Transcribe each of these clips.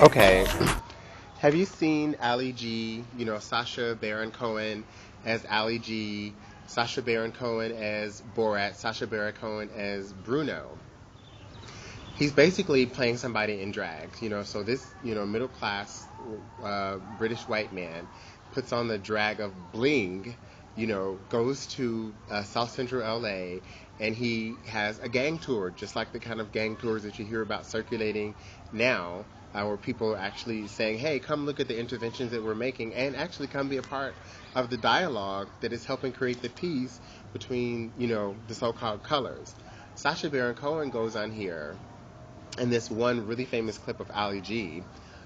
Okay. Have you seen Ali G, Sacha Baron Cohen as Ali G, Sacha Baron Cohen as Borat, Sacha Baron Cohen as Bruno? He's basically playing somebody in drag, so this, middle class British white man puts on the drag of bling, goes to South Central LA, and he has a gang tour, just like the kind of gang tours that you hear about circulating now, where people are actually saying, hey, come look at the interventions that we're making, and actually come be a part of the dialogue that is helping create the peace between, the so-called colors. Sacha Baron Cohen goes on here, and this one really famous clip of Ali G,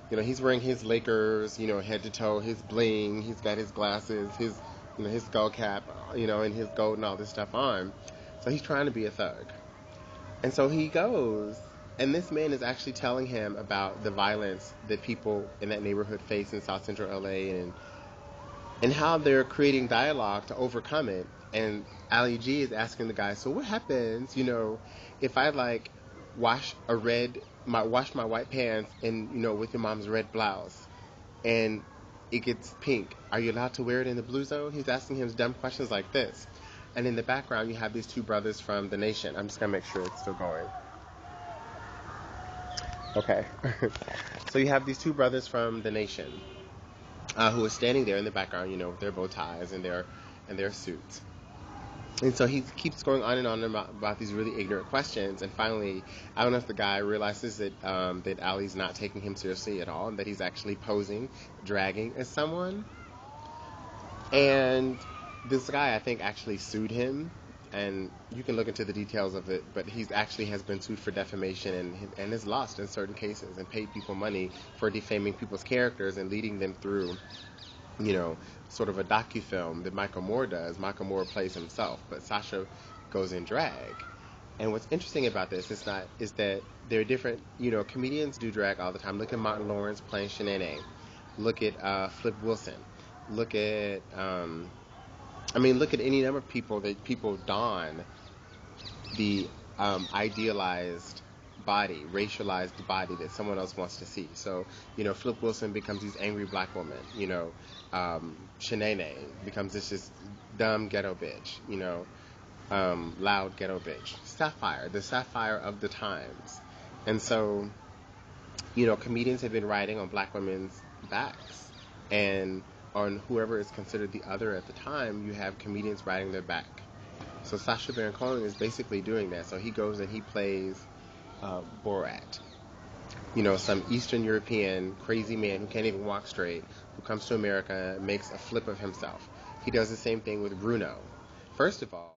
he's wearing his Lakers, head to toe, his bling, he's got his glasses, his skull cap, and his gold and all this stuff on. So he's trying to be a thug. And so he goes, and this man is actually telling him about the violence that people in that neighborhood face in South Central LA, and how they're creating dialogue to overcome it. And Ali G is asking the guy, so what happens, if I wash my white pants and with your mom's red blouse and it gets pink, are you allowed to wear it in the blue zone? He's asking him dumb questions like this. And in the background you have these two brothers from The Nation. I'm just gonna make sure it's still going. Okay. So you have these two brothers from The Nation who are standing there in the background, with their bow ties and their suits. And so he keeps going on and on about these really ignorant questions. And finally, I don't know if the guy realizes that Ali's not taking him seriously at all, and that he's actually posing, dragging as someone. And this guy, I think, actually sued him. And you can look into the details of it, but he actually has been sued for defamation and has lost in certain cases and paid people money for defaming people's characters and leading them through, sort of a docu-film that Michael Moore does. Michael Moore plays himself, but Sacha goes in drag. And what's interesting about this is that there are different, comedians do drag all the time. Look at Martin Lawrence playing Shanae. Look at Flip Wilson. Look at look at any number of people that people don the idealized body, racialized body that someone else wants to see. So, Flip Wilson becomes this angry black woman. Shanae becomes this just dumb ghetto bitch. Loud ghetto bitch. Sapphire, the Sapphire of the times. And so, comedians have been riding on black women's backs, and on whoever is considered the other at the time, you have comedians riding their back. So Sacha Baron Cohen is basically doing that. So he goes and he plays Borat. Some Eastern European crazy man who can't even walk straight, who comes to America and makes a flip of himself. He does the same thing with Bruno. First of all,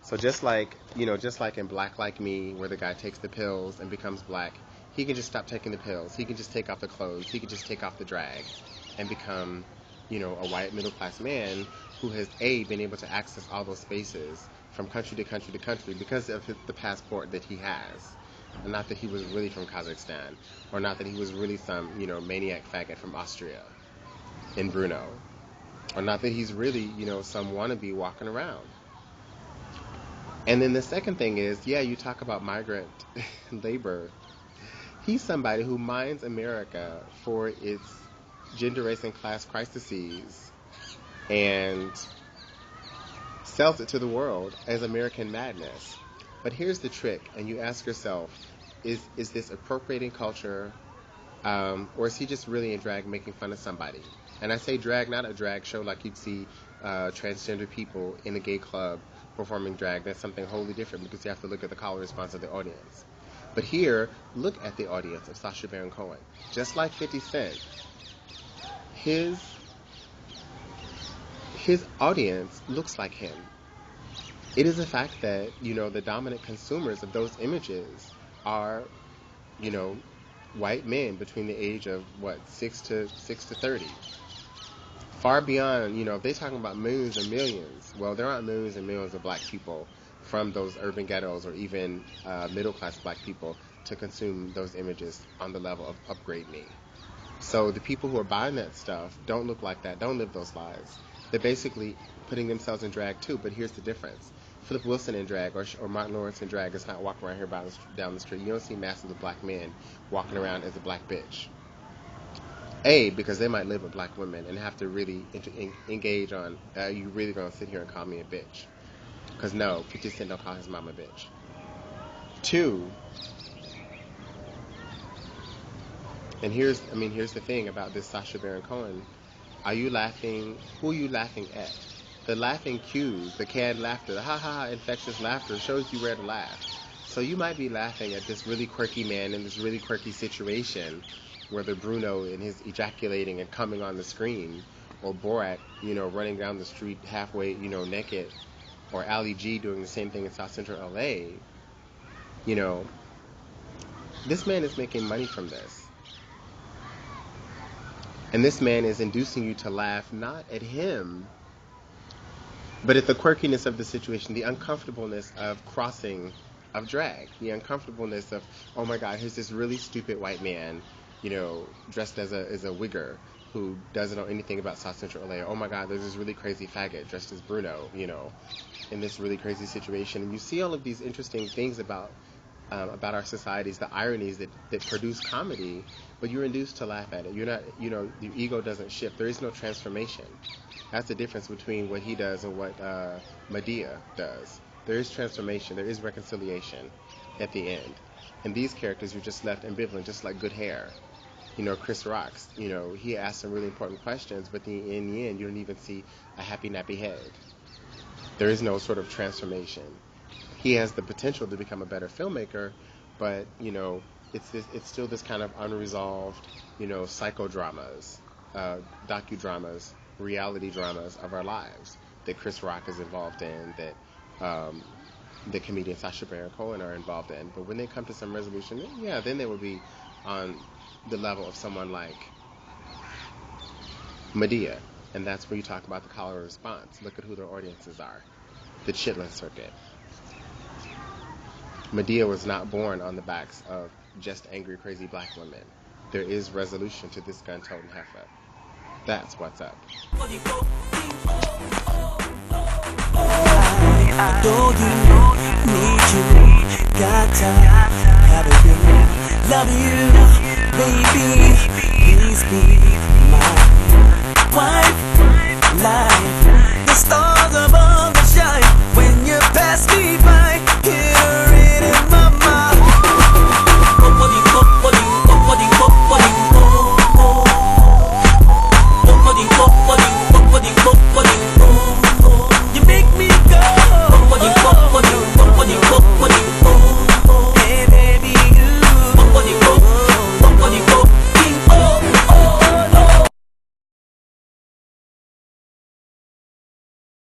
so just like in Black Like Me, where the guy takes the pills and becomes black, he can just stop taking the pills. He can just take off the clothes. He can just take off the drag and become, a white middle-class man who has, been able to access all those spaces from country to country to country because of the passport that he has. And not that he was really from Kazakhstan, or not that he was really some, maniac faggot from Austria in Bruno, or not that he's really, some wannabe walking around. And then the second thing is, you talk about migrant labor. He's somebody who mines America for its gender, race, and class crises and sells it to the world as American madness. But here's the trick, and you ask yourself, is this appropriating culture, or is he just really in drag making fun of somebody? And I say drag, not a drag show like you'd see transgender people in a gay club performing drag. That's something wholly different because you have to look at the call and response of the audience. But here, look at the audience of Sacha Baron Cohen. Just like 50 Cent, his audience looks like him. It is a fact that, the dominant consumers of those images are, white men between the age of, 6 to 30. Far beyond, if they're talking about millions and millions, well, there aren't millions and millions of black people from those urban ghettos or even middle-class black people to consume those images on the level of upgrade me. So the people who are buying that stuff don't look like that, don't live those lives. They're basically putting themselves in drag too, but here's the difference. Flip Wilson in drag or Martin Lawrence in drag is not walking around here down the street. You don't see masses of black men walking around as a black bitch. A, because they might live with black women and have to really engage on, you really going to sit here and call me a bitch? Because no, 50 Cent don't call his mom a bitch. 2, and here's the thing about this Sacha Baron Cohen. Are you laughing? Who are you laughing at? The laughing cues, the canned laughter, the ha-ha infectious laughter shows you where to laugh. So you might be laughing at this really quirky man in this really quirky situation, whether Bruno and his ejaculating and coming on the screen, or Borat, running down the street halfway, naked, or Ali G doing the same thing in South Central LA. This man is making money from this. And this man is inducing you to laugh not at him, but at the quirkiness of the situation, the uncomfortableness of crossing, of drag, the uncomfortableness of, oh my God, here's this really stupid white man, dressed as a wigger who doesn't know anything about South Central LA. Oh my God, there's this really crazy faggot dressed as Bruno, in this really crazy situation. And you see all of these interesting things about our societies, the ironies that produce comedy, but you're induced to laugh at it. You're not, your ego doesn't shift. There is no transformation. That's the difference between what he does and what Madea does. There is transformation. There is reconciliation at the end. And these characters, you're just left ambivalent, just like Good Hair. Chris Rock's, he asked some really important questions, but in the end, you don't even see a happy, nappy head. There is no sort of transformation. He has the potential to become a better filmmaker, but, it's still this kind of unresolved, psychodramas, docudramas, reality dramas of our lives that Chris Rock is involved in, that the comedian Sacha Baron Cohen are involved in. But when they come to some resolution, then they will be on the level of someone like Madea. And that's where you talk about the cholera response. Look at who their audiences are. The Chitlin Circuit. Madea was not born on the backs of just angry, crazy black women. There is resolution to this gun-toting heifer. That's what's up. I adore you, need you, got time, gotta love you, baby, please be